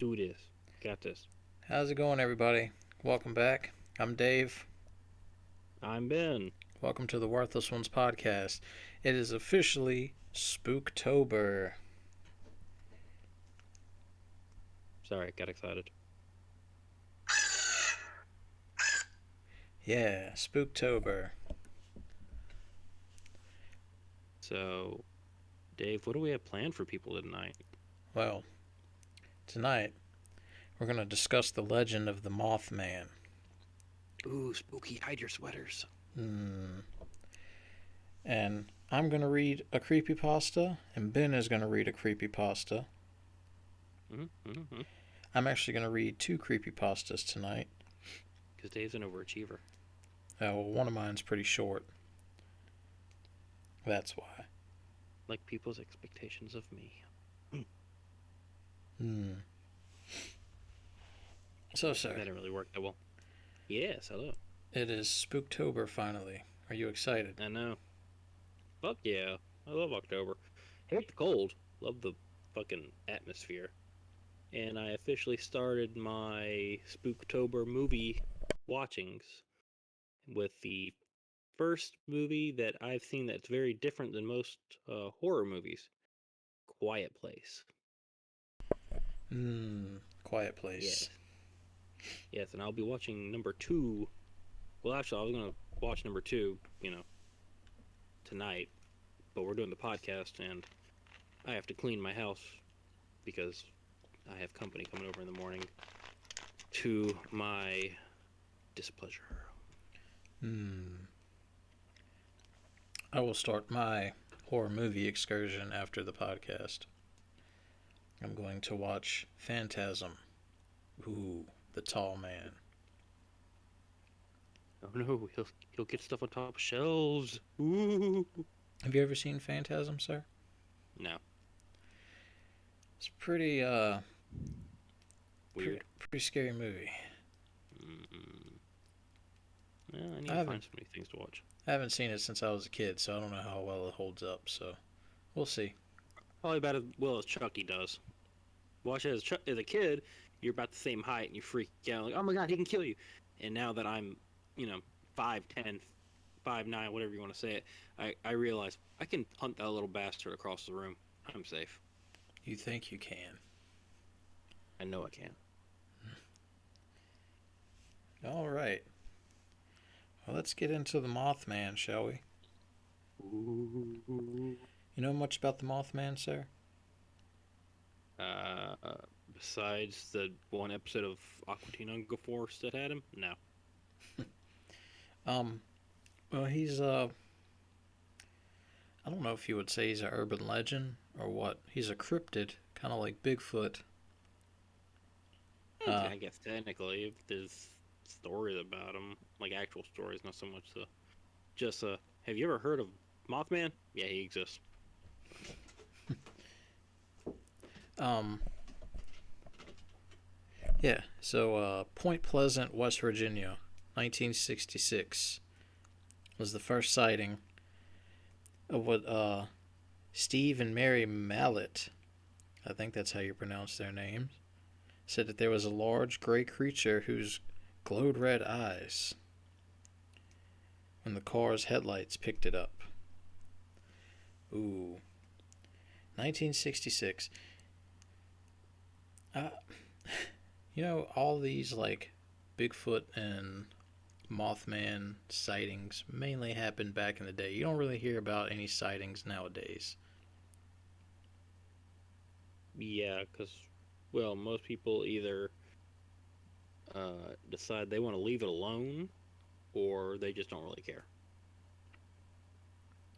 Do this. Got this. How's it going, everybody? Welcome back. I'm Dave. I'm Ben. Welcome to the Worthless Ones podcast. It is officially Spooktober. Sorry, got excited. Yeah, Spooktober. So, Dave, what do we have planned for people tonight? Well, tonight we're going to discuss the legend of the Mothman. Ooh, spooky, hide your sweaters. Hmm. And I'm going to read a creepypasta, and Ben is going to read a creepypasta. Mm-hmm. I'm actually going to read two creepypastas tonight. Because Dave's an overachiever. Well, one of mine's pretty short. That's why. Like people's expectations of me. Hmm. So, sir, That didn't really work that well. Yes, hello. it is Spooktober finally. Are you excited? I know. Fuck yeah. I love October. Hate the cold. Love the fucking atmosphere. And I officially started my Spooktober movie watchings with the first movie that I've seen that's very different than most horror movies. Quiet Place. Quiet Yes, Place. yes, and I'll be watching number two. Well, actually, I was gonna watch number two, tonight, but we're doing the podcast, and I have to clean my house because I have company coming over in the morning. To my displeasure. Hmm. I will start my horror movie excursion after the podcast. I'm going to watch Phantasm. Ooh, the tall man. Oh no, he'll get stuff on top of shelves. Ooh. Have you ever seen Phantasm, sir? No, It's pretty weird. pretty scary movie. Mm-mm. Well, I need I to haven't find so many things to watch. I haven't seen it since I was a kid, so I don't know how well it holds up. So we'll see. Probably about as well as Chucky does. Watch it as a kid, you're about the same height and you freak out like, oh my god, he can kill you. And now that I'm, you know, 5'10", 5'9", whatever you want to say it, I realize I can hunt that little bastard across the room. I'm safe. You think you can? I know I can. All right. Well, let's get into the Mothman, shall we? Ooh. You know much about the Mothman, sir? Uh, Besides the one episode of Aqua Teen Hunger Force that had him, no. Um. Well, he's I don't know if you would say he's an urban legend or what. He's a cryptid, kind of like Bigfoot. Uh, I guess technically, if there's stories about him, like actual stories, not so much the just have you ever heard of Mothman? Yeah, he exists. um, yeah. So, Point Pleasant, West Virginia, 1966 was the first sighting of what Steve and Mary Mallet, I think that's how you pronounce their names, said that there was a large gray creature whose glowed red eyes when the car's headlights picked it up. Ooh, 1966. Uh, all these like Bigfoot and Mothman sightings mainly happened back in the day. You don't really hear about any sightings nowadays. Yeah, because well, most people either decide they want to leave it alone, or they just don't really care.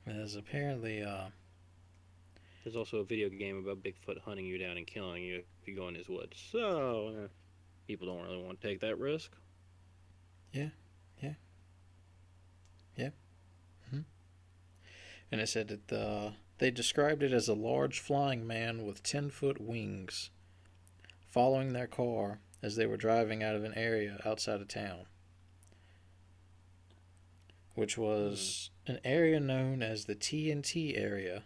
There's apparently There's also a video game about Bigfoot hunting you down and killing you if you go in his woods. So people don't really want to take that risk. yeah, yeah, yeah. Mm-hmm. And it said that they described it as a large flying man with 10-foot wings following their car as they were driving out of an area outside of town, which Hmm. was an area known as the TNT area,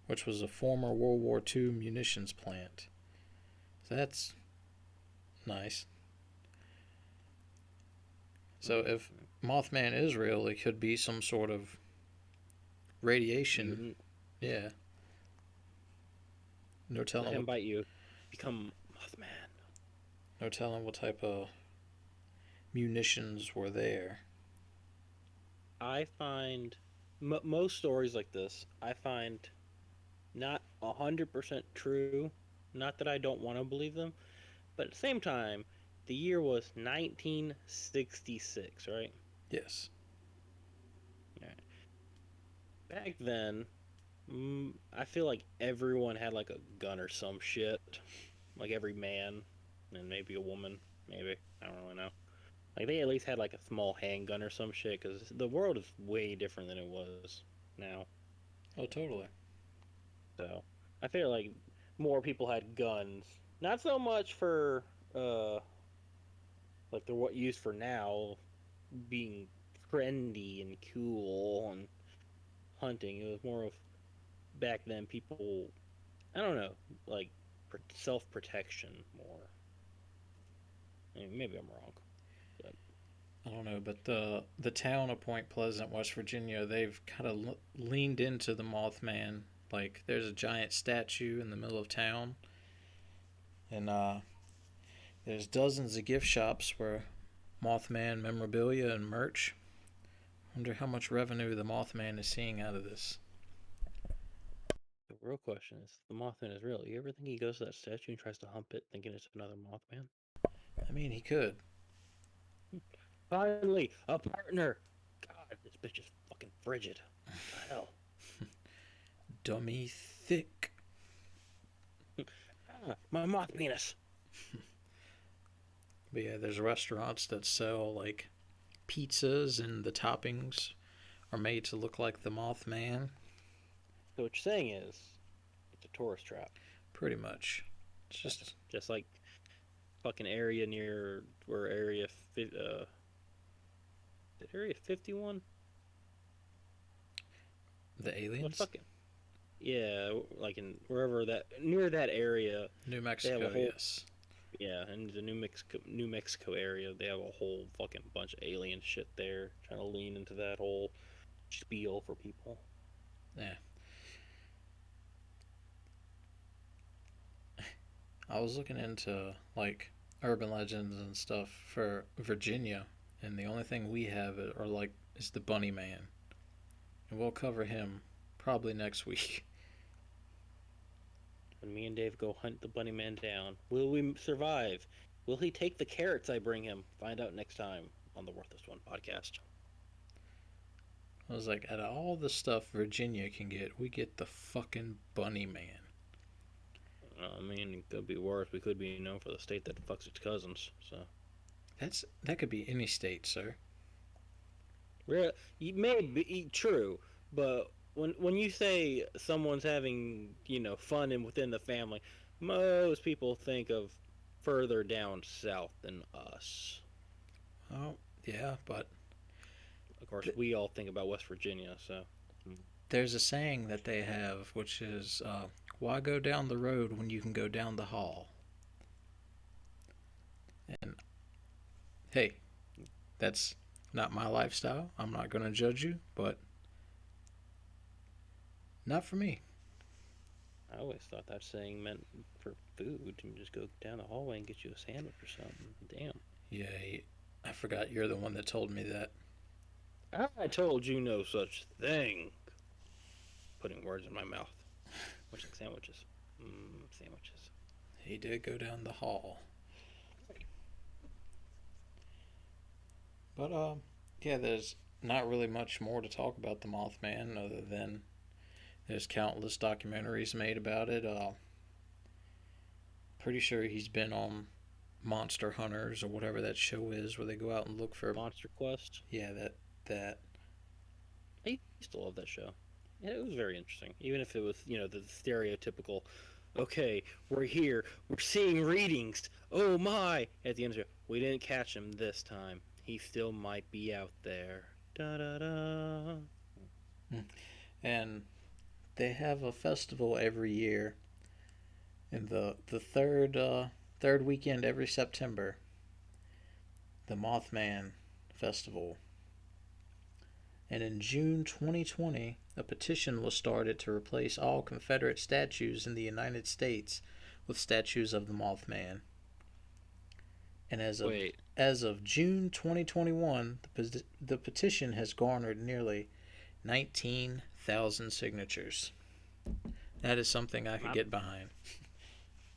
which was a former World War II munitions plant. So that's nice. So if Mm-hmm. Mothman is real, it could be some sort of radiation. Mutant. Yeah. No Let telling him what. bite you. Become Mothman. No telling what type of munitions were there. I find most stories like this, I find not 100% true. Not that I don't want to believe them, but at the same time, the year was 1966, right? Yes. Right. Back then, I feel like everyone had like a gun or some shit. Like every man, and maybe a woman, maybe. I don't really know. Like they at least had like a small handgun or some shit, because the world is way different than it was now. Oh, totally. So I feel like more people had guns. Not so much for uh like they're what used for now, being trendy and cool and hunting. It was more of back then people. I don't know, like self protection more. I mean, maybe I'm wrong, but I don't know, but the town of Point Pleasant, West Virginia, they've kind of leaned into the Mothman. Like, there's a giant statue in the middle of town, and there's dozens of gift shops where Mothman memorabilia and merch. Wonder how much revenue the Mothman is seeing out of this. the real question is: the Mothman is real? You ever think he goes to that statue and tries to hump it, thinking it's another Mothman? I mean, he could. Finally, a partner. God, this bitch is fucking frigid. What the hell? Dummy thick. My moth penis. But yeah, there's restaurants that sell like pizzas and the toppings are made to look like the Mothman. So what you're saying is, it's a tourist trap. Pretty much. It's Gotcha. just Just like fucking area near where area 51. the What aliens. fucking yeah, like in wherever that near that area, New they have a Mexico, whole yes. yeah, and the New Mexico area, they have a whole fucking bunch of alien shit there, trying to lean into that whole spiel for people. Yeah. I was looking into like urban legends and stuff for Virginia, and the only thing we have are like is the Bunny Man, and we'll cover him probably next week. When me and Dave go hunt the bunny man down, will we survive? Will he take the carrots I bring him? Find out next time on the Worthless One podcast. I was like, out of all the stuff Virginia can get, we get the fucking Bunny Man. I mean, it could be worse. We could be known for the state that fucks its cousins. So, That could be any state, sir. you may be true, but when you say someone's having fun and within the family, most people think of further down south than us. Oh, yeah, but Of course, th- we all think about West Virginia. So, there's a saying that they have, which is, "Why go down the road when you can go down the hall?" And hey, that's not my lifestyle. I'm not going to judge you, but not for me. I always thought that saying meant for food. You just go down the hallway and get you a sandwich or something. Damn. Yeah, I forgot you're the one that told me that. I told you no such thing. Putting words in my mouth. Much like sandwiches. Sandwiches. He did go down the hall. But, yeah, there's not really much more to talk about the Mothman other than there's countless documentaries made about it. Pretty sure he's been on Monster Hunters or whatever that show is where they go out and look for. Monster Quest. Yeah, that. I used to love that show. Yeah, it was very interesting. Even if it was, the stereotypical, okay, we're here, we're seeing readings. Oh my! At the end of the show, we didn't catch him this time. He still might be out there. Da da da. And they have a festival every year, And the third weekend every September, the Mothman Festival. And in June 2020, a petition was started to replace all Confederate statues in the United States with statues of the Mothman. And Wait, as of June 2021, the petition has garnered nearly 19,000 signatures. That is something I could my get behind.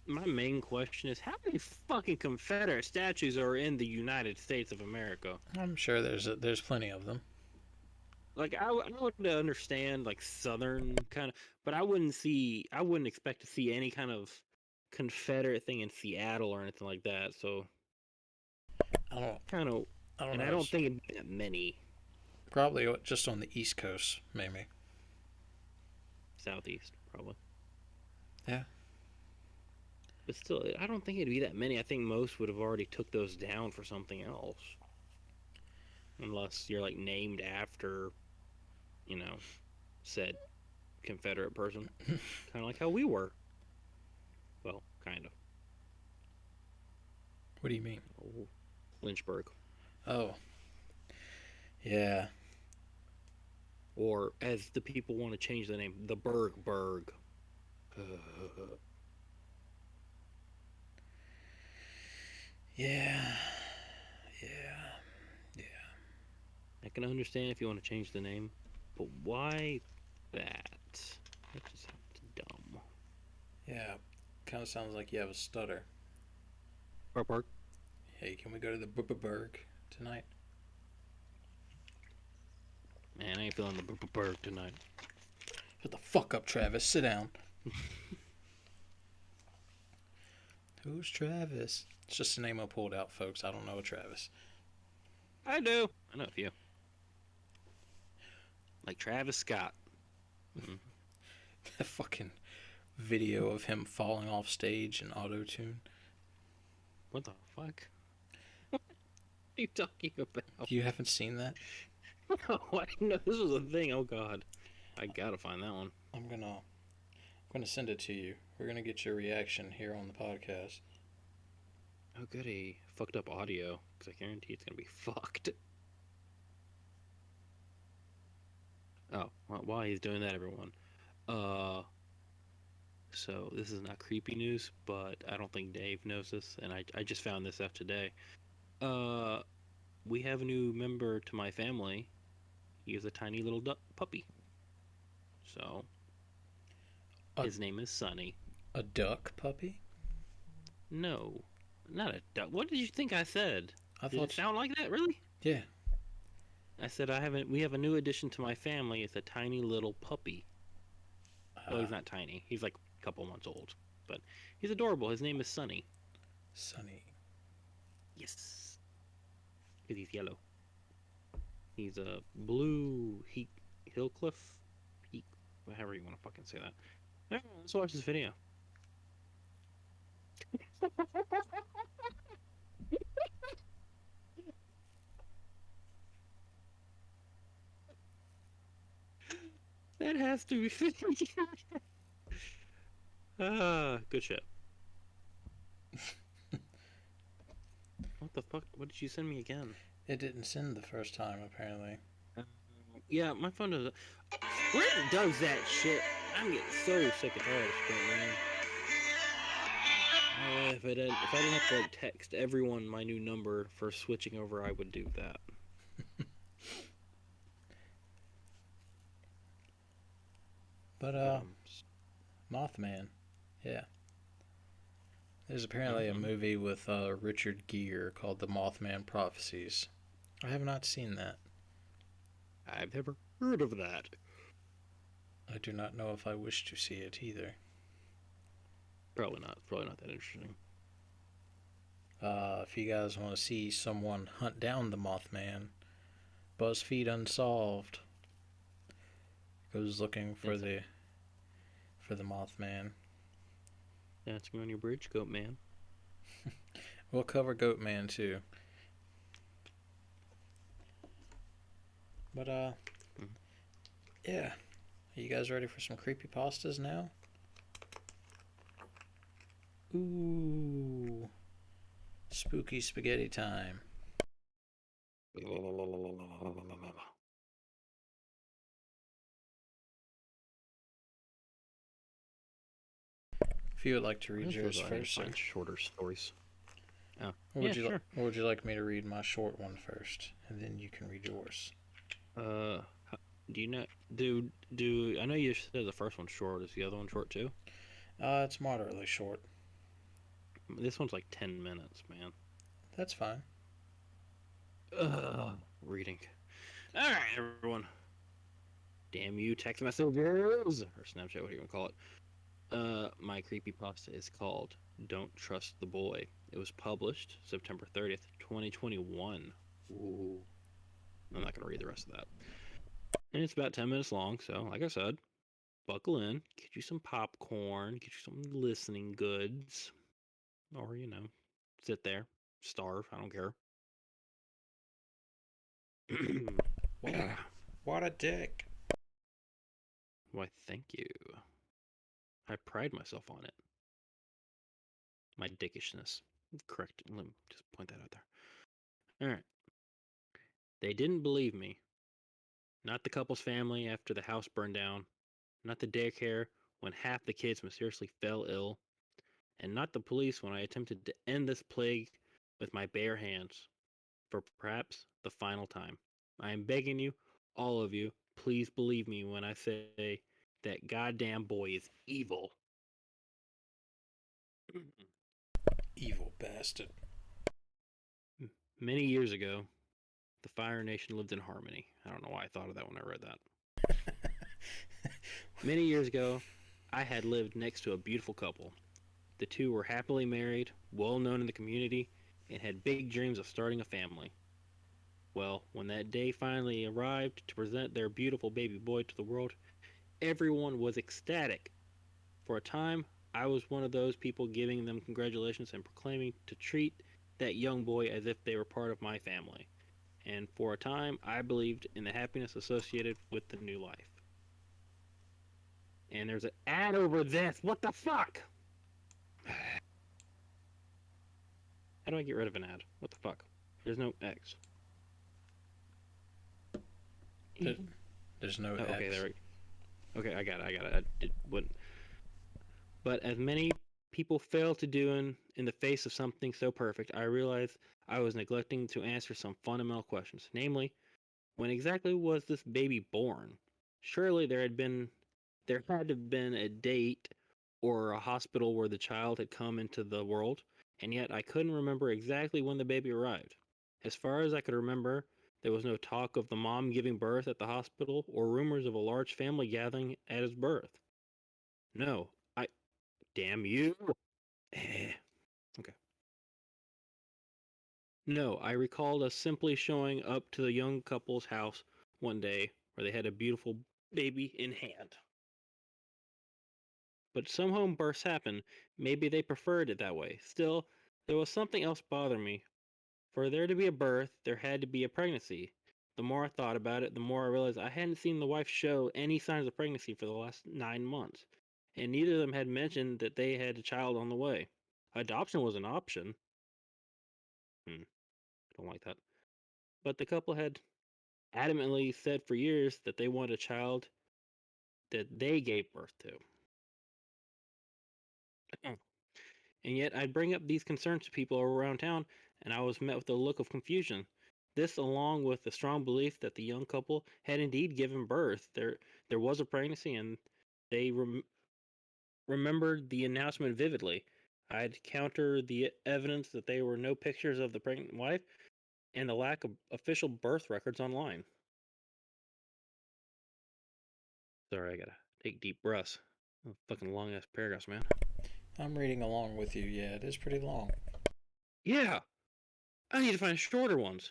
my main question is how many fucking Confederate statues are in the United States of America? I'm sure there's plenty of them. Like I would understand like southern kind of, but I wouldn't expect to see any kind of Confederate thing in Seattle or anything like that. So I don't kind of, I don't and know. I don't It's think it'd be that many. probably just on the East Coast, maybe. Southeast probably, Yeah. but still, I don't think it'd be that many. I think most would have already took those down for something else, unless you're like named after, you know, said Confederate person, kind of like how we were. Well, kind of. What do you mean? Oh, Lynchburg. Oh, yeah. Or as the people want to change the name, the Berg. Yeah. Yeah. Yeah. I can understand if you want to change the name, but why that? That just sounds dumb. Yeah. Kind of sounds like you have a stutter. Berg. Hey, can we go to the Berg tonight? Man, I ain't feeling the Berg tonight. Shut the fuck up, Travis. Sit down. Who's Travis? It's just a name I pulled out, folks. I don't know a Travis. I do. I know a few. Like Travis Scott. Mm. That fucking video of him falling off stage in auto tune. What the fuck? What are you talking about? You haven't seen that? No, I didn't know this was a thing. Oh god. I gotta find that one. I'm gonna send it to you. We're gonna get your reaction here on the podcast. Oh goody. Fucked up audio. Because I guarantee it's gonna be fucked. Oh, well, while he's doing that, everyone. Uh, so this is not creepy news, but I don't think Dave knows this, and I just found this out today. Uh, we have a new member to my family. He is a tiny little puppy. So A, his name is Sunny. a duck puppy? No, not a duck. What did you think I said? I Did it thought. sound like that? Really? Yeah. I said I haven't. We have a new addition to my family. It's a tiny little puppy. Well, he's not tiny. He's like a couple months old, but he's adorable. His name is Sunny. Sunny. Yes, because he's yellow. He's a blue Hillcliff, he, however you want to fucking say that. Alright, let's watch this video. That has to be. Good shit. What the fuck? What did you send me again? It didn't send the first time, apparently. Uh, yeah, my phone does. Where does that shit? I'm getting so sick and tired of Sprint, man. If I didn't have to like text everyone my new number for switching over, I would do that. But, Mothman. Yeah. There's apparently a movie with Richard Gere called The Mothman Prophecies. I have not seen that. I've never heard of that. I do not know if I wish to see it either. Probably not. It's probably not that interesting. If you guys want to see someone hunt down the Mothman, BuzzFeed Unsolved goes looking for the Mothman. Dancing on your bridge, Goat Man. We'll cover Goatman too. But yeah. Are you guys ready for some creepypastas now? Ooh, spooky spaghetti time. If you would like to I read just yours realized I need to first, sir. find shorter stories. Oh, Or yeah, would you sure. or would you like me to read my short one first, and then you can read yours? Uh, do you know? Do I know you said the first one's short? Is the other one short too? It's moderately short. This one's like 10 minutes, man. That's fine. Reading. All right, everyone. Damn you, text messages or Snapchat, what do you want to call it? My creepypasta is called "Don't Trust the Boy." It was published September 30th, 2021. Ooh, I'm not gonna read the rest of that. And it's about 10 minutes long, so like I said, buckle in, get you some popcorn, get you some listening goods, or sit there, starve. I don't care. Wow, what a dick. Why, thank you. I pride myself on it. My dickishness. Correct. Let me just point that out there. All right. They didn't believe me. Not the couple's family after the house burned down. Not the daycare when half the kids mysteriously fell ill. And not the police when I attempted to end this plague with my bare hands. For perhaps the final time. I am begging you, all of you, please believe me when I say that goddamn boy is evil. Evil bastard. Many years ago, the Fire Nation lived in harmony. I don't know why I thought of that when I read that. Many years ago, I had lived next to a beautiful couple. The two were happily married, well known in the community, and had big dreams of starting a family. Well, when that day finally arrived to present their beautiful baby boy to the world, everyone was ecstatic. For a time, I was one of those people giving them congratulations and proclaiming to treat that young boy as if they were part of my family. And for a time, I believed in the happiness associated with the new life. And there's an ad over this. What the fuck? How do I get rid of an ad? What the fuck? There's no X. There's no Oh, okay, X. there we go. Okay, I got it. I got it. Wouldn't. But as many people fail to do in the face of something so perfect, I realized I was neglecting to answer some fundamental questions. Namely, when exactly was this baby born? Surely there had to have been a date or a hospital where the child had come into the world, and yet I couldn't remember exactly when the baby arrived. As far as I could remember, there was no talk of the mom giving birth at the hospital or rumors of a large family gathering at his birth. No, I. Damn you! Okay. No, I recalled us simply showing up to the young couple's house one day where they had a beautiful baby in hand. But some home births happen. Maybe they preferred it that way. Still, there was something else bothering me. For there to be a birth, there had to be a pregnancy. The more I thought about it, the more I realized I hadn't seen the wife show any signs of pregnancy for the last 9 months. And neither of them had mentioned that they had a child on the way. Adoption was an option. Don't like that. But the couple had adamantly said for years that they wanted a child that they gave birth to. And yet I'd bring up these concerns to people around town, and I was met with a look of confusion. This, along with the strong belief that the young couple had indeed given birth, there was a pregnancy, and they remembered the announcement vividly. I'd counter the evidence that there were no pictures of the pregnant wife and the lack of official birth records online. Sorry, I gotta take deep breaths. Fucking long ass paragraphs, man. I'm reading along with you. Yeah, it is pretty long. Yeah, I need to find shorter ones.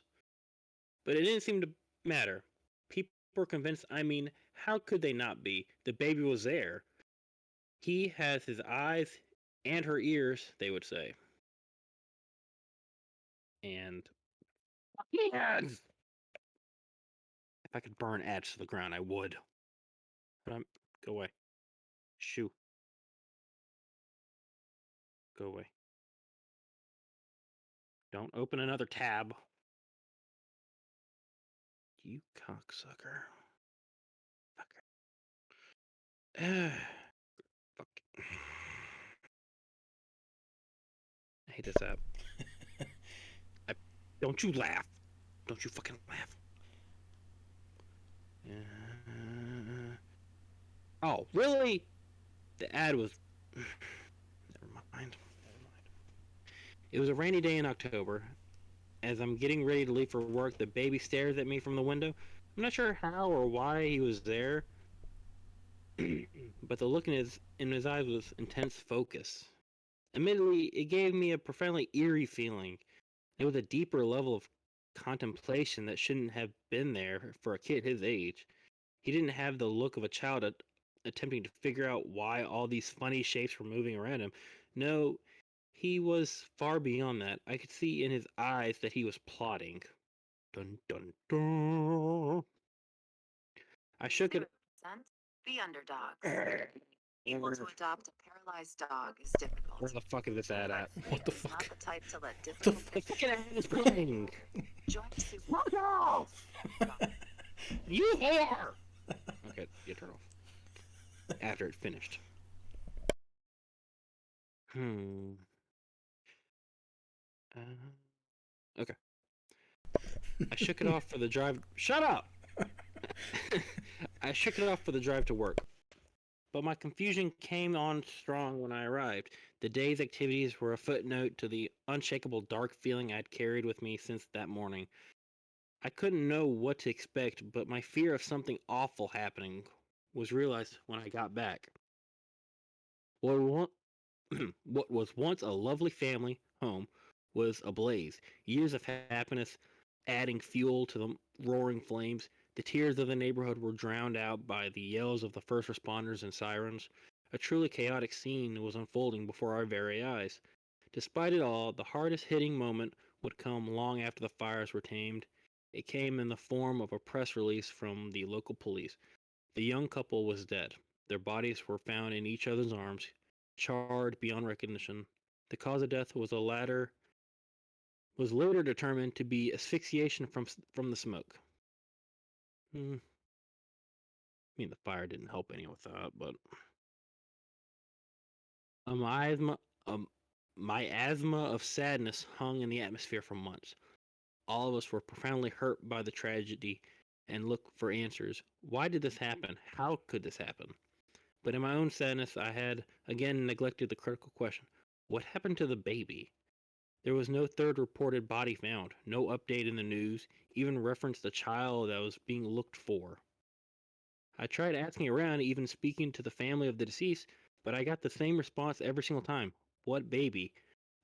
But it didn't seem to matter. People were convinced. I mean, how could they not be? The baby was there. He has his eyes and her ears, they would say. And ads. If I could burn ads to the ground, I would. But I'm go away. Shoo. Go away. Don't open another tab. You cocksucker. Fucker. Fuck. I hate this app. Don't you laugh. Don't you fucking laugh. Oh, really? The ad was. Never mind. It was a rainy day in October. As I'm getting ready to leave for work, the baby stares at me from the window. I'm not sure how or why he was there, but the look in his eyes was intense focus. Admittedly, it gave me a profoundly eerie feeling. It was a deeper level of contemplation that shouldn't have been there for a kid his age. He didn't have the look of a child attempting to figure out why all these funny shapes were moving around him. No, he was far beyond that. I could see in his eyes that he was plotting. Dun dun dun. I shook it. The underdogs. Able to adopt a paralyzed dog is difficult. Where the fuck is this ad at? What the He's fuck? not the type to let The difficult fuck? The fucking ad is playing. join Super. Fuck off! You whore! Okay, you turn off. After it finished. Uh, okay. I shook it off for the drive. Shut up! I shook it off for the drive to work. But my confusion came on strong when I arrived. The day's activities were a footnote to the unshakable dark feeling I'd carried with me since that morning. I couldn't know what to expect, but my fear of something awful happening was realized when I got back. What was once a lovely family home was ablaze. Years of happiness adding fuel to the roaring flames. The tears of the neighborhood were drowned out by the yells of the first responders and sirens. A truly chaotic scene was unfolding before our very eyes. Despite it all, the hardest hitting moment would come long after the fires were tamed. It came in the form of a press release from the local police. The young couple was dead. Their bodies were found in each other's arms, charred beyond recognition. The cause of death was later determined to be asphyxiation from the smoke. I mean, the fire didn't help any with that, but my asthma, my asthma of sadness hung in the atmosphere for months. All of us were profoundly hurt by the tragedy and looked for answers. Why did this happen? How could this happen? But in my own sadness, I had again neglected the critical question: what happened to the baby? There was no third reported body found, no update in the news, even reference the child that was being looked for. I tried asking around, even speaking to the family of the deceased, but I got the same response every single time: what baby?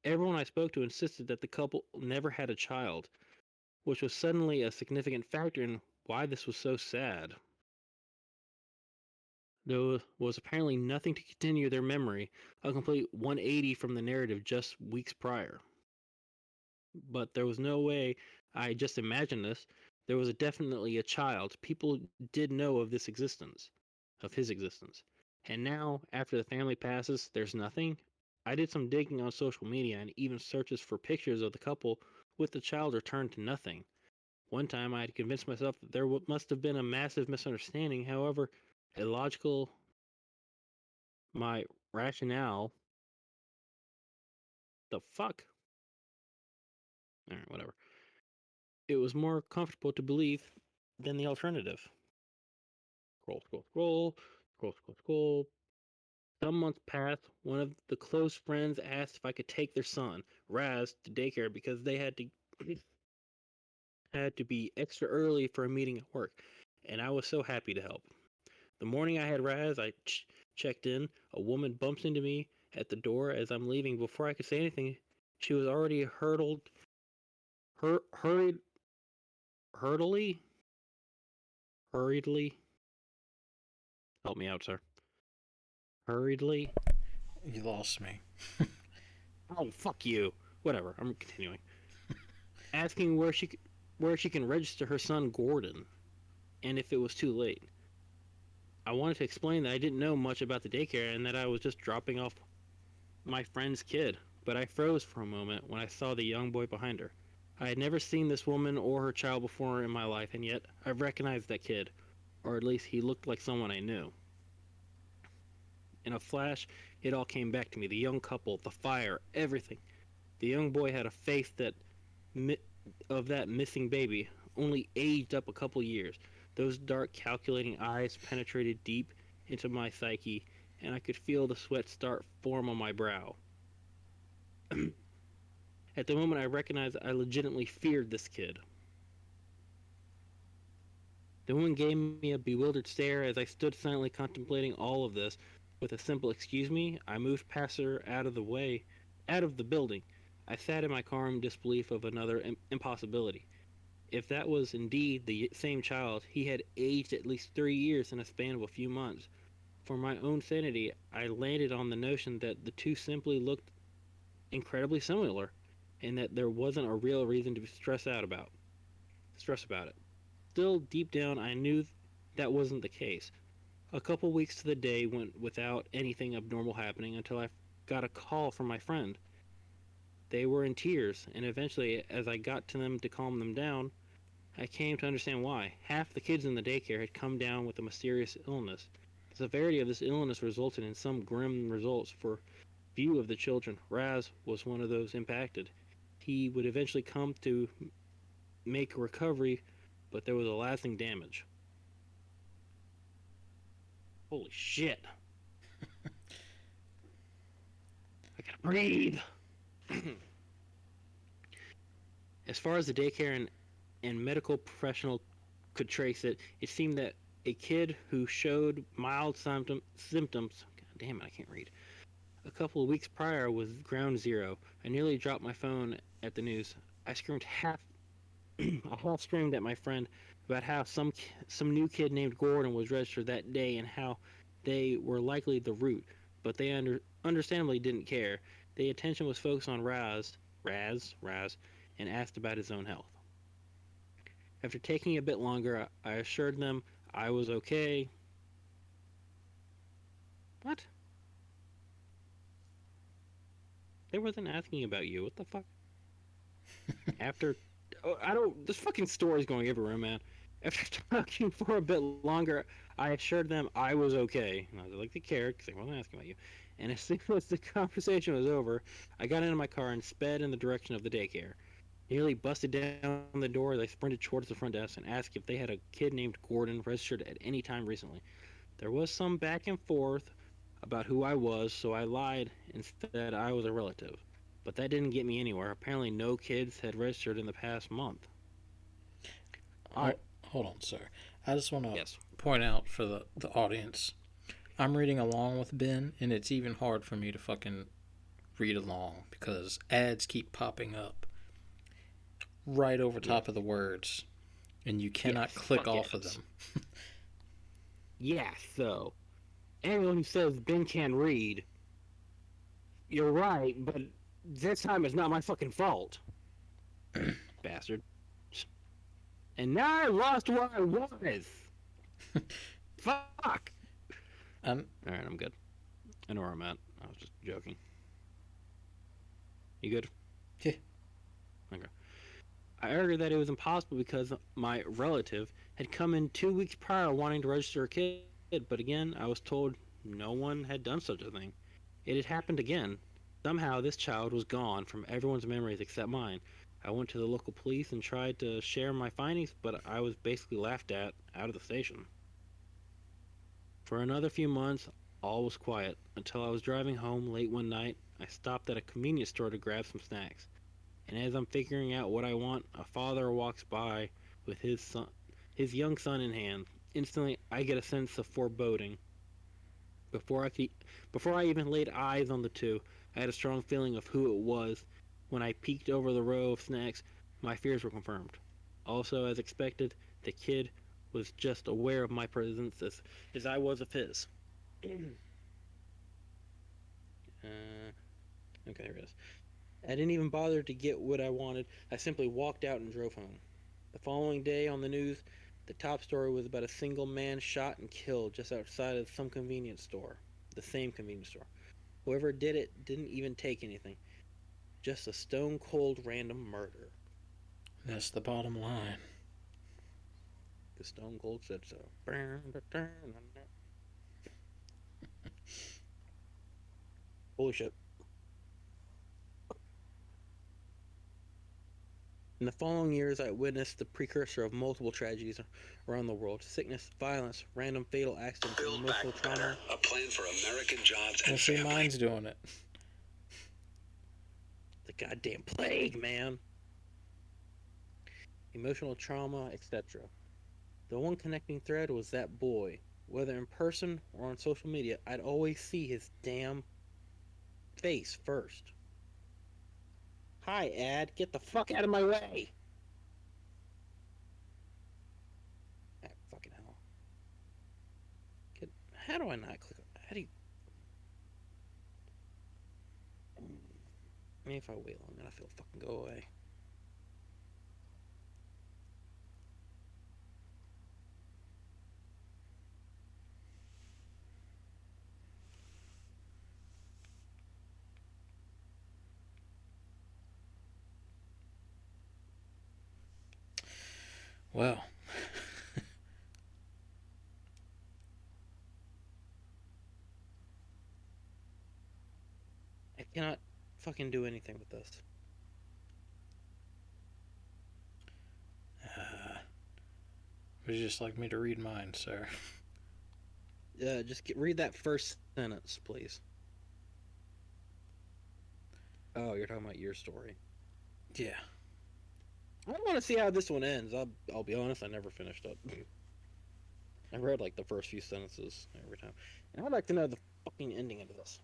Everyone I spoke to insisted that the couple never had a child, which was suddenly a significant factor in why this was so sad. There was apparently nothing to continue their memory, a complete 180 from the narrative just weeks prior. But there was no way I just imagined this. There was definitely a child. People did know of this existence, of his existence. And now, after the family passes, there's nothing. I did some digging on social media and even searches for pictures of the couple with the child returned to nothing. One time I had convinced myself that there must have been a massive misunderstanding. However, illogical my rationale. The fuck? Alright, whatever. It was more comfortable to believe than the alternative. Scroll, scroll, scroll, scroll, scroll, scroll. Some months passed. One of the close friends asked if I could take their son, Raz, to daycare because they had to be extra early for a meeting at work, and I was so happy to help. The morning I had Raz, I checked in. A woman bumps into me at the door as I'm leaving. Before I could say anything, she was already hurried, hurriedly, hurriedly. Help me out, sir. Hurriedly. You lost me. Oh, fuck you. Whatever. I'm continuing. Asking where she can register her son Gordon, and if it was too late. I wanted to explain that I didn't know much about the daycare and that I was just dropping off. my friend's kid, but I froze for a moment when I saw the young boy behind her. I had never seen this woman or her child before in my life, and yet I recognized that kid, or at least he looked like someone I knew. In a flash, it all came back to me, the young couple, the fire, everything. The young boy had a face mi- of that missing baby, only aged up a couple years. Those dark, calculating eyes penetrated deep into my psyche, and I could feel the sweat start form on my brow. At the moment, I recognized I legitimately feared this kid. The woman gave me a bewildered stare as I stood silently contemplating all of this. With a simple "excuse me," I moved past her out of the way, out of the building. I sat in my car in disbelief of another impossibility. If that was indeed the same child, he had aged at least 3 years in a span of a few months. For my own sanity, I landed on the notion that the two simply looked incredibly similar, and that there wasn't a real reason to stress about it. Still, deep down, I knew that wasn't the case. A couple weeks to the day went without anything abnormal happening until I got a call from my friend. They were in tears, and eventually, as I got to them to calm them down, I came to understand why. Half the kids in the daycare had come down with a mysterious illness. The severity of this illness resulted in some grim results for few of the children. Raz was one of those impacted. He would eventually come to make a recovery, but there was a lasting damage. Holy shit. I gotta breathe. As far as the daycare and medical professional could trace it, it seemed that a kid who showed mild symptoms, god damn it, I can't read, a couple of weeks prior was ground zero. I nearly dropped my phone at the news. I screamed I half screamed at my friend about how some new kid named Gordon was registered that day and how they were likely the root, but they understandably didn't care. Their attention was focused on Raz, and asked about his own health. After taking a bit longer, I assured them I was okay. What? They wasn't asking about you. What the fuck? After, oh, I don't. This fucking story's going everywhere, man. After talking for a bit longer, I assured them I was okay. And I was like, they cared because they wasn't asking about you. And as soon as the conversation was over, I got into my car and sped in the direction of the daycare. Nearly busted down the door, they sprinted towards the front desk and asked if they had a kid named Gordon registered at any time recently. There was some back and forth about who I was, so I lied and said I was a relative. But that didn't get me anywhere. Apparently, no kids had registered in the past month. All right. Hold on, sir. I just want to Yes. point out for the audience, I'm reading along with Ben, and it's even hard for me to fucking read along because ads keep popping up right over top of the words, and you cannot Yes, click fuck off of yes. them. Yeah, so anyone who says Ben can't read, you're right, but this time it's not my fucking fault. Bastard. And now I lost where I was. Fuck. I'm Alright, I'm good. I know where I'm at. I was just joking. You good? Yeah. Okay. I argued that it was impossible because my relative had come in 2 weeks prior wanting to register a kid, but again, I was told no one had done such a thing. It had happened again. Somehow, this child was gone from everyone's memories except mine. I went to the local police and tried to share my findings, but I was basically laughed at out of the station. For another few months, all was quiet until I was driving home late one night. I stopped at a convenience store to grab some snacks. And as I'm figuring out what I want, a father walks by with his young son in hand. Instantly, I get a sense of foreboding. Before I could, before I even laid eyes on the two, I had a strong feeling of who it was. When I peeked over the row of snacks, my fears were confirmed. Also, as expected, the kid was just aware of my presence as I was of his. Okay, there it is. I didn't even bother to get what I wanted. I simply walked out and drove home. The following day on the news, the top story was about a single man shot and killed just outside of some convenience store. The same convenience store. Whoever did it didn't even take anything. Just a stone cold random murder. That's the bottom line. The Stone Cold said so. Holy shit. In the following years, I witnessed the precursor of multiple tragedies around the world: sickness, violence, random fatal accidents, and emotional trauma. A plan for American jobs and Well, see, family. mine's doing it. The goddamn plague, man. Emotional trauma, etc. The one connecting thread was that boy. Whether in person or on social media, I'd always see his damn face first. Hi, Ad. Get the fuck out of my way. Ah, fucking hell. How do I not click on? How do you? Maybe if I wait long enough, it'll fucking go away. Well, I cannot fucking do anything with this. would you just like me to read mine, sir? Just read that first sentence, please. Oh, you're talking about your story. Yeah. I want to see how this one ends. I'll be honest, I never finished up. I read like the first few sentences every time, and I'd like to know the fucking ending of this.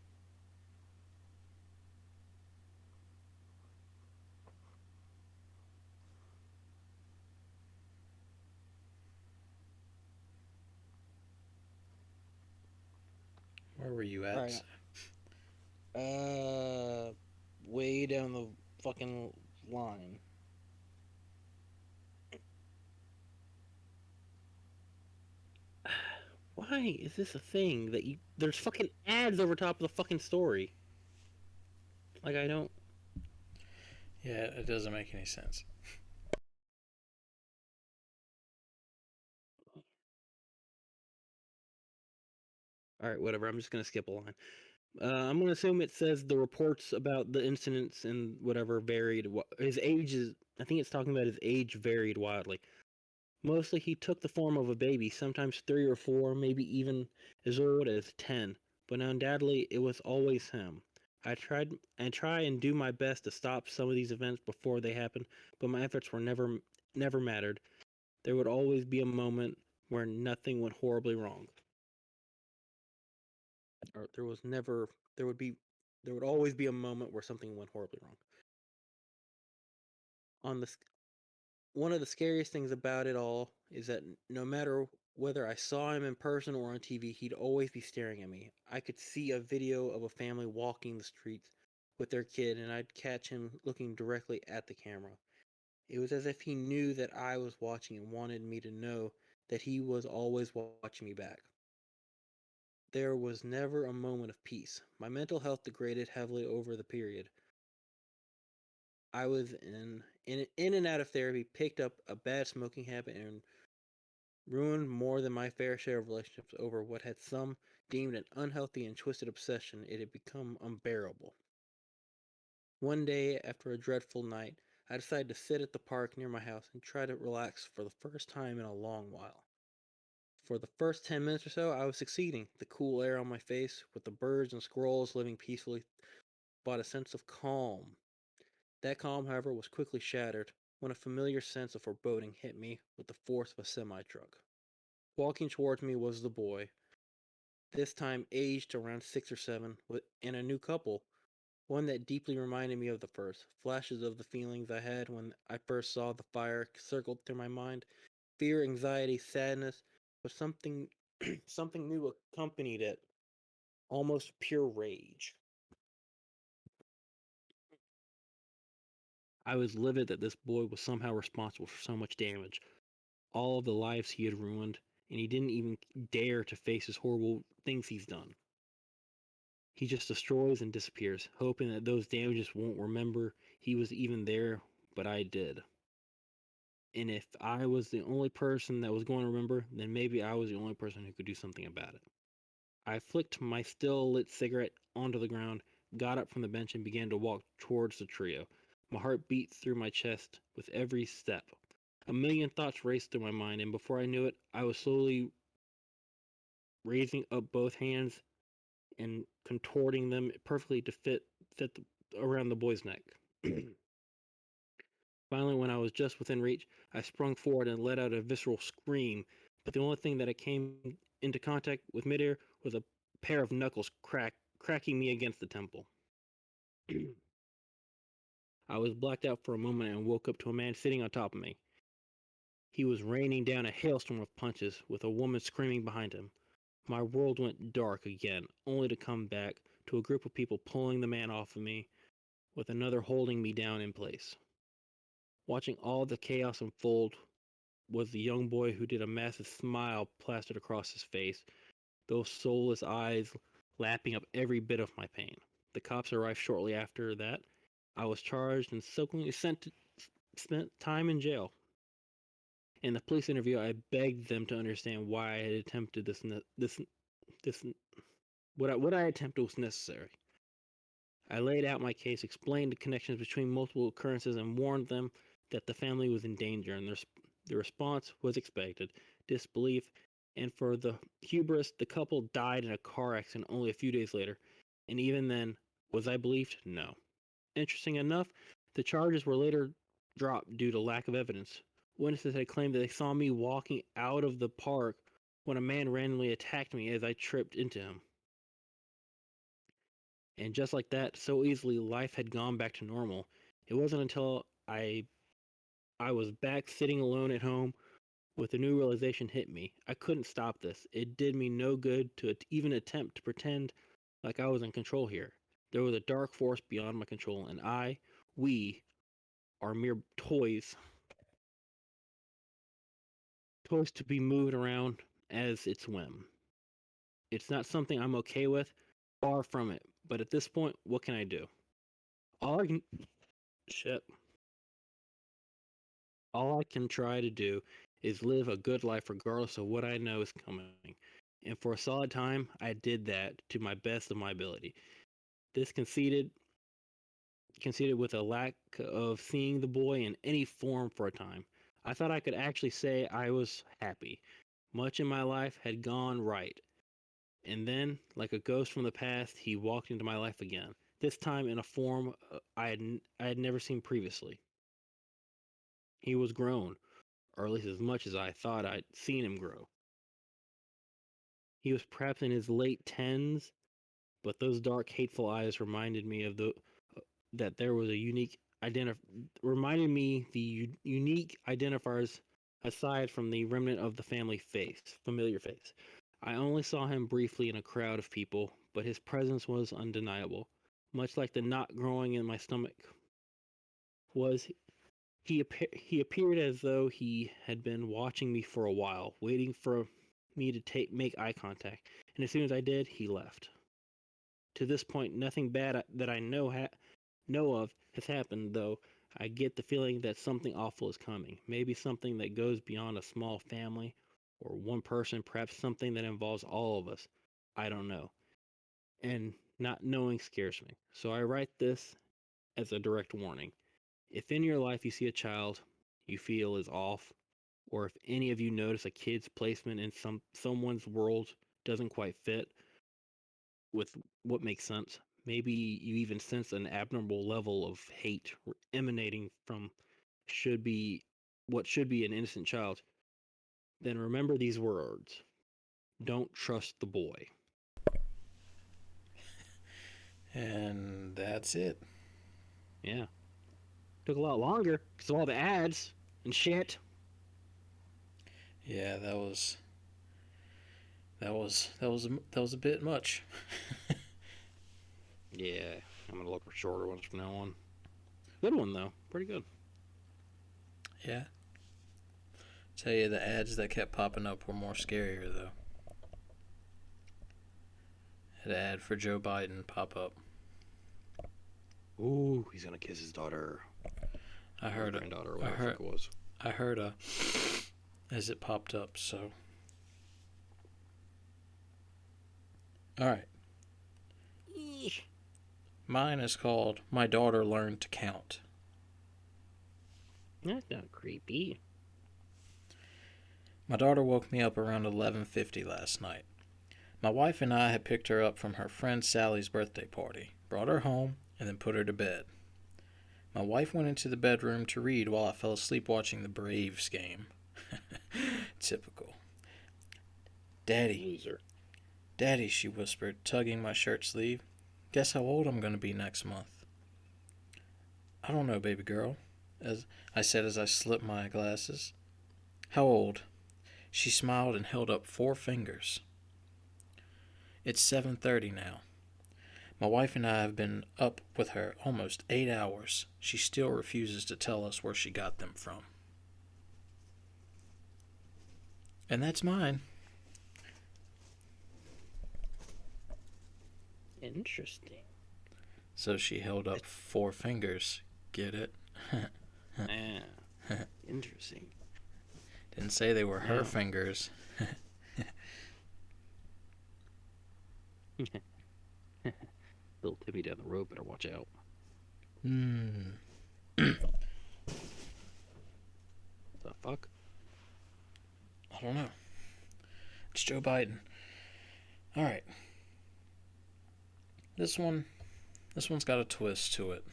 Where were you All at? right. Way down the fucking line. Why is this a thing that you? There's fucking ads over top of the fucking story. Like I don't. Yeah, it doesn't make any sense. All right, whatever. I'm just gonna skip a line. I'm gonna assume it says the reports about the incidents and whatever varied. His age is. I think it's talking about his age varied wildly. Mostly, he took the form of a baby, sometimes 3 or 4, maybe even as old as 10. But undoubtedly, it was always him. I try and do my best to stop some of these events before they happen, but my efforts were never mattered. There would always be a moment where nothing went horribly wrong. Or there was never there would always be a moment where something went horribly wrong. On the One of the scariest things about it all is that no matter whether I saw him in person or on TV, he'd always be staring at me. I could see a video of a family walking the streets with their kid, and I'd catch him looking directly at the camera. It was as if he knew that I was watching and wanted me to know that he was always watching me back. There was never a moment of peace. My mental health degraded heavily over the period. I was in and out of therapy, picked up a bad smoking habit, and ruined more than my fair share of relationships over what had some deemed an unhealthy and twisted obsession. It had become unbearable. One day, after a dreadful night, I decided to sit at the park near my house and try to relax for the first time in a long while. For the first 10 minutes or so, I was succeeding. The cool air on my face, with the birds and squirrels living peacefully, brought a sense of calm. That calm, however, was quickly shattered when a familiar sense of foreboding hit me with the force of a semi truck. Walking towards me was the boy, this time aged around 6 or 7, and a new couple, one that deeply reminded me of the first. Flashes of the feelings I had when I first saw the fire circled through my mind: fear, anxiety, sadness, but something something new accompanied it, almost pure rage. I was livid that this boy was somehow responsible for so much damage, all of the lives he had ruined, and he didn't even dare to face his horrible things he's done. He just destroys and disappears, hoping that those damages won't remember he was even there, but I did. And if I was the only person that was going to remember, then maybe I was the only person who could do something about it. I flicked my still lit cigarette onto the ground, got up from the bench, and began to walk towards the trio. My heart beat through my chest with every step. A million thoughts raced through my mind, and before I knew it, I was slowly raising up both hands and contorting them perfectly to fit around the boy's neck. Finally, when I was just within reach, I sprung forward and let out a visceral scream, but the only thing that came into contact with midair was a pair of knuckles cracking me against the temple. I was blacked out for a moment and woke up to a man sitting on top of me. He was raining down a hailstorm of punches, with a woman screaming behind him. My world went dark again, only to come back to a group of people pulling the man off of me, with another holding me down in place. Watching all the chaos unfold was the young boy who did a massive smile plastered across his face, those soulless eyes lapping up every bit of my pain. The cops arrived shortly after that. I was charged and subsequently spent time in jail. In the police interview, I begged them to understand why I had attempted this what I attempted was necessary. I laid out my case, explained the connections between multiple occurrences, and warned them that the family was in danger, and their response was expected: disbelief. And for the hubris, the couple died in a car accident only a few days later. And even then, was I believed? No. Interesting enough, the charges were later dropped due to lack of evidence. Witnesses had claimed that they saw me walking out of the park when a man randomly attacked me as I tripped into him. And just like that, so easily, life had gone back to normal. It wasn't until I was back sitting alone at home with a new realization hit me. I couldn't stop this. It did me no good to even attempt to pretend like I was in control here. There was a dark force beyond my control, and we, are mere toys to be moved around as its whim. It's not something I'm okay with, far from it. But at this point, what can I do? All I can shit. All I can try to do is live a good life regardless of what I know is coming. And for a solid time, I did that to my best of my ability. This conceded with a lack of seeing the boy in any form for a time. I thought I could actually say I was happy. Much in my life had gone right. And then, like a ghost from the past, he walked into my life again. This time in a form I had never seen previously. He was grown, or at least as much as I thought I'd seen him grow. He was perhaps in his late tens, but those dark, hateful eyes reminded me of that there was a unique identifiers aside from the remnant of the familiar face. I only saw him briefly in a crowd of people, but his presence was undeniable. Much like the knot growing in my stomach was, he appeared as though he had been watching me for a while, waiting for me to make eye contact. And as soon as I did, he left. To this point, nothing bad that I know of has happened, though I get the feeling that something awful is coming. Maybe something that goes beyond a small family or one person, perhaps something that involves all of us. I don't know. And not knowing scares me. So I write this as a direct warning. If in your life you see a child you feel is off, or if any of you notice a kid's placement in someone's world doesn't quite fit with what makes sense, maybe you even sense an abnormal level of hate emanating from should be what should be an innocent child, then remember these words. Don't trust the boy. And that's it. Yeah. Took a lot longer because of all the ads and shit. Yeah, that was a bit much. Yeah. I'm going to look for shorter ones from now on. Good one, though. Pretty good. Yeah. Tell you, the ads that kept popping up were more scarier, though. An ad for Joe Biden pop up. Ooh, he's gonna kiss his daughter. I heard it. Granddaughter, or whatever the fuck it was. I heard as it popped up, so. Alright. Mine is called My Daughter Learned to Count. That's not creepy. My daughter woke me up around 11:50 last night. My wife and I had picked her up from her friend Sally's birthday party, brought her home, and then put her to bed. My wife went into the bedroom to read while I fell asleep watching the Braves game. Typical. Loser. Daddy, she whispered, tugging my shirt sleeve. Guess how old I'm going to be next month? I don't know, baby girl, as I said as I slipped my glasses. How old? She smiled and held up 4 fingers. It's 7:30 now. My wife and I have been up with her almost 8 hours. She still refuses to tell us where she got them from. And that's mine. Interesting. So she held up 4 fingers. Get it? Interesting. Didn't say they were her No. fingers. Little Timmy down the road, better watch out. The fuck? I don't know. It's Joe Biden. Alright. This one's got a twist to it.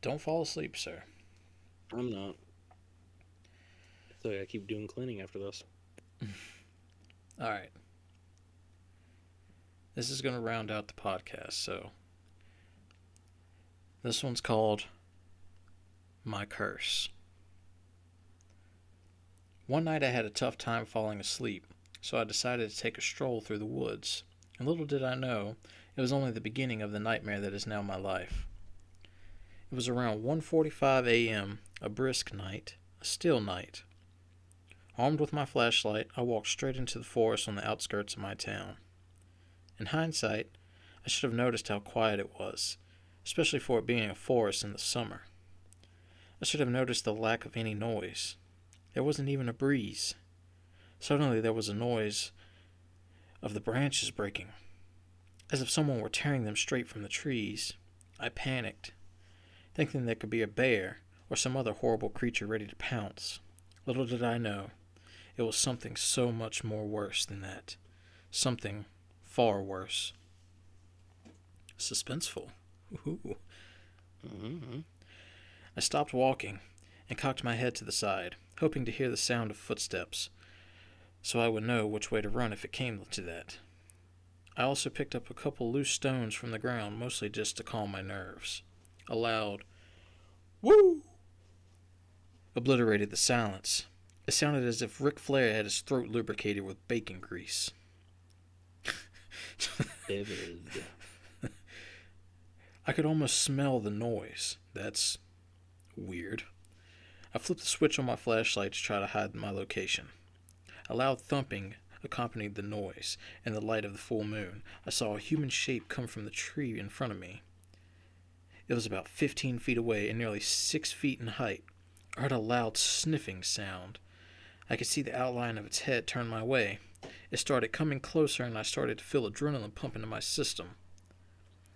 Don't fall asleep, sir. I'm not. So I keep doing cleaning after this. Alright. This is going to round out the podcast, so. This one's called My Curse. One night I had a tough time falling asleep, so I decided to take a stroll through the woods. And little did I know, it was only the beginning of the nightmare that is now my life. It was around 1:45 a.m., a brisk night, a still night. Armed with my flashlight, I walked straight into the forest on the outskirts of my town. In hindsight, I should have noticed how quiet it was, especially for it being a forest in the summer. I should have noticed the lack of any noise. There wasn't even a breeze. Suddenly there was a noise of the branches breaking, as if someone were tearing them straight from the trees. I panicked, thinking there could be a bear or some other horrible creature ready to pounce. Little did I know, it was something so much more worse than that. Something far worse. Suspenseful. Ooh. Mm-hmm. I stopped walking and cocked my head to the side, hoping to hear the sound of footsteps, so I would know which way to run if it came to that. I also picked up a couple loose stones from the ground, mostly just to calm my nerves. A loud "woo" obliterated the silence. It sounded as if Ric Flair had his throat lubricated with bacon grease. Vivid. I could almost smell the noise. That's weird. I flipped the switch on my flashlight to try to hide my location. A loud thumping accompanied the noise. In the light of the full moon, I saw a human shape come from the tree in front of me. It was about 15 feet away and nearly 6 feet in height. I heard a loud sniffing sound. I could see the outline of its head turn my way. It started coming closer and I started to feel adrenaline pump into my system.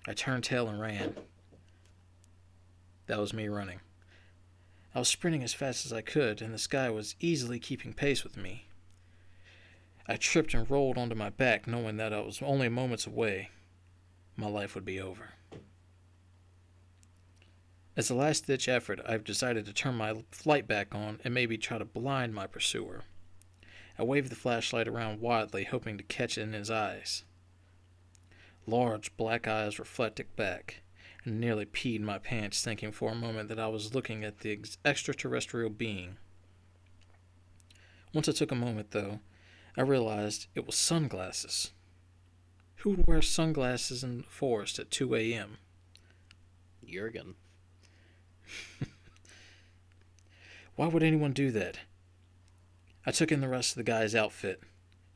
I turned tail and ran. That was me running. I was sprinting as fast as I could, and this guy was easily keeping pace with me. I tripped and rolled onto my back, knowing that I was only moments away. My life would be over. As a last-ditch effort, I've decided to turn my light back on and maybe try to blind my pursuer. I waved the flashlight around wildly, hoping to catch it in his eyes. Large black eyes reflected back, and nearly peed my pants, thinking for a moment that I was looking at the extraterrestrial being. Once I took a moment, though, I realized it was sunglasses. Who would wear sunglasses in the forest at 2 a.m.? Jurgen. Why would anyone do that? I took in the rest of the guy's outfit.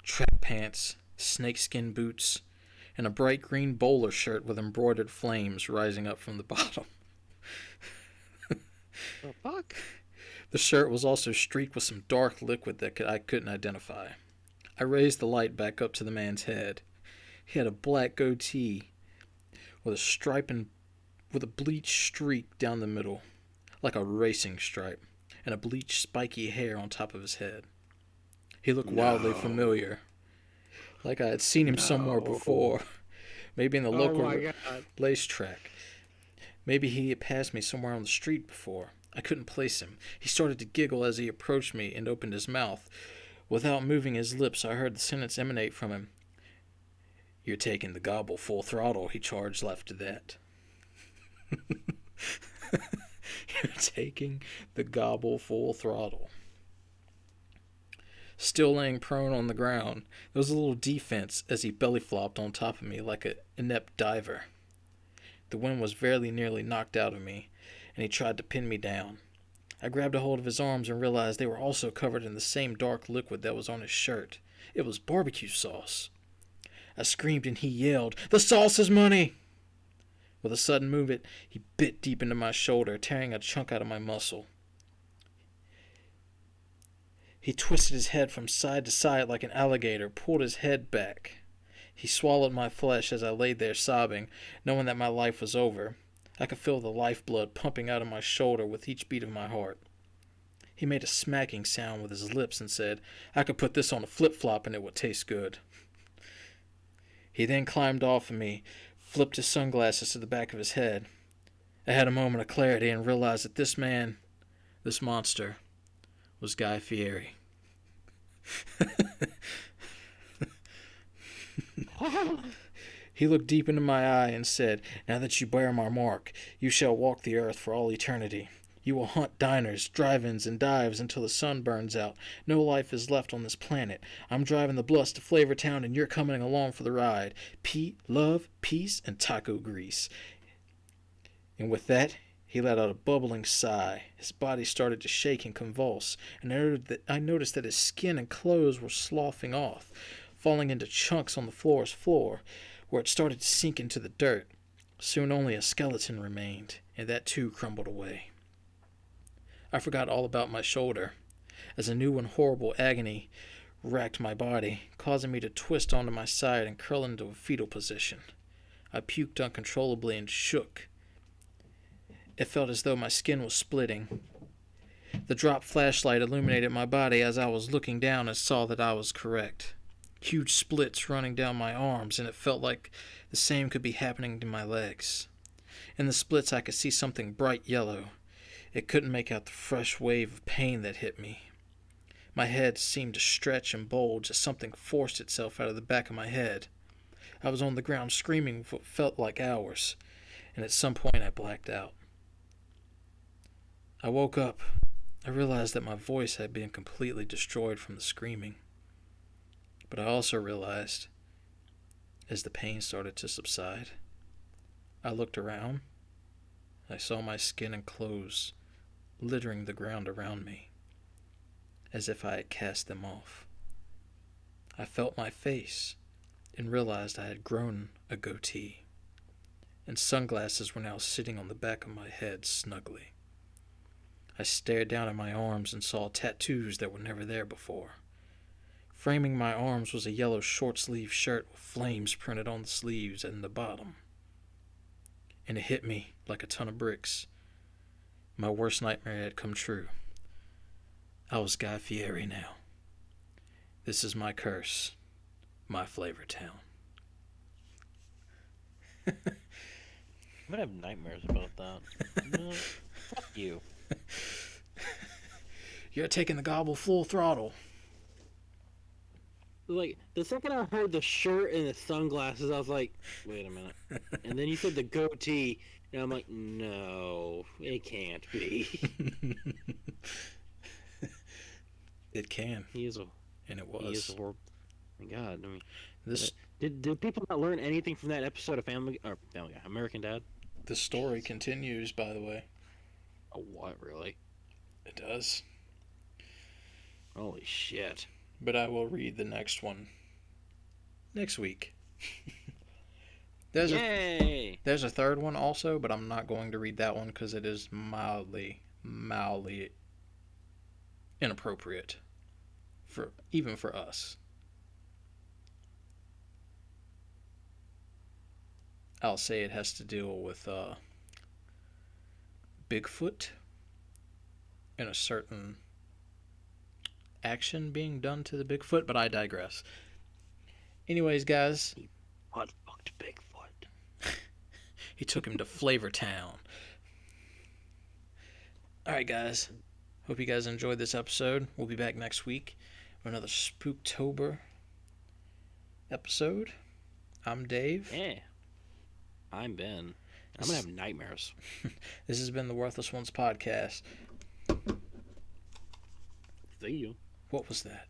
Track pants, snakeskin boots, and a bright green bowler shirt with embroidered flames rising up from the bottom. The fuck? The shirt was also streaked with some dark liquid that I couldn't identify. I raised the light back up to the man's head. He had a black goatee with a bleached streak down the middle, like a racing stripe, and a bleached spiky hair on top of his head. He looked wildly familiar, like I had seen him somewhere before, maybe in the local racetrack. Maybe he had passed me somewhere on the street before. I couldn't place him. He started to giggle as he approached me and opened his mouth. Without moving his lips, I heard the sentence emanate from him. "You're taking the gobble full throttle," he charged after that. You're taking the gobble full throttle. Still laying prone on the ground, there was a little defense as he belly flopped on top of me like an inept diver. The wind was very nearly knocked out of me, and he tried to pin me down. I grabbed a hold of his arms and realized they were also covered in the same dark liquid that was on his shirt. It was barbecue sauce. I screamed and he yelled, "The sauce is money!" With a sudden movement, he bit deep into my shoulder, tearing a chunk out of my muscle. He twisted his head from side to side like an alligator, pulled his head back. He swallowed my flesh as I laid there sobbing, knowing that my life was over. I could feel the lifeblood pumping out of my shoulder with each beat of my heart. He made a smacking sound with his lips and said, "I could put this on a flip-flop and it would taste good." He then climbed off of me, flipped his sunglasses to the back of his head. I had a moment of clarity and realized that this man, this monster, was Guy Fieri. He looked deep into my eye and said, "Now that you bear my mark, you shall walk the earth for all eternity. You will hunt diners, drive-ins, and dives until the sun burns out. No life is left on this planet. I'm driving the bus to Flavortown, and you're coming along for the ride. Love, peace, and taco grease." And with that, he let out a bubbling sigh. His body started to shake and convulse, and I noticed that his skin and clothes were sloughing off, falling into chunks on the floor, where it started to sink into the dirt. Soon only a skeleton remained, and that too crumbled away. I forgot all about my shoulder, as a new and horrible agony racked my body, causing me to twist onto my side and curl into a fetal position. I puked uncontrollably and shook. It felt as though my skin was splitting. The drop flashlight illuminated my body as I was looking down and saw that I was correct. Huge splits running down my arms, and it felt like the same could be happening to my legs. In the splits I could see something bright yellow. It couldn't make out the fresh wave of pain that hit me. My head seemed to stretch and bulge as something forced itself out of the back of my head. I was on the ground screaming for what felt like hours, and at some point I blacked out. I woke up. I realized that my voice had been completely destroyed from the screaming. But I also realized, as the pain started to subside, I looked around. I saw my skin and clothes littering the ground around me, as if I had cast them off. I felt my face and realized I had grown a goatee, and sunglasses were now sitting on the back of my head snugly. I stared down at my arms and saw tattoos that were never there before. Framing my arms was a yellow short-sleeved shirt with flames printed on the sleeves and the bottom. And it hit me like a ton of bricks. My worst nightmare had come true. I was Guy Fieri now. This is my curse, my Flavortown. I'm gonna have nightmares about that. No, fuck you. You're taking the gobble full throttle. Like, the second I heard the shirt and the sunglasses, I was like, wait a minute. And then you said the goatee, and I'm like, no, it can't be. It can. He is a, And it was. He is a horrible. My God, I mean, This did people not learn anything from that episode of Family Guy, American Dad? the story continues, by the way. Oh, what, really? It does. Holy shit. But I will read the next one next week. There's Yay! there's a third one also, but I'm not going to read that one because it is mildly inappropriate even for us. I'll say it has to deal with Bigfoot and a certain action being done to the Bigfoot, but I digress. Anyways, guys, What fucked Bigfoot? he took him to Flavortown. Alright, guys. Hope you guys enjoyed this episode. We'll be back next week with another Spooktober episode. I'm Dave. Yeah. I'm Ben. I'm gonna have nightmares. This has been the Worthless Ones podcast. See you. What was that?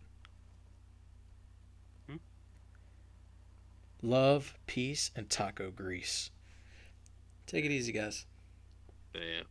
Love, peace, and taco grease. Take it easy, guys. Yeah.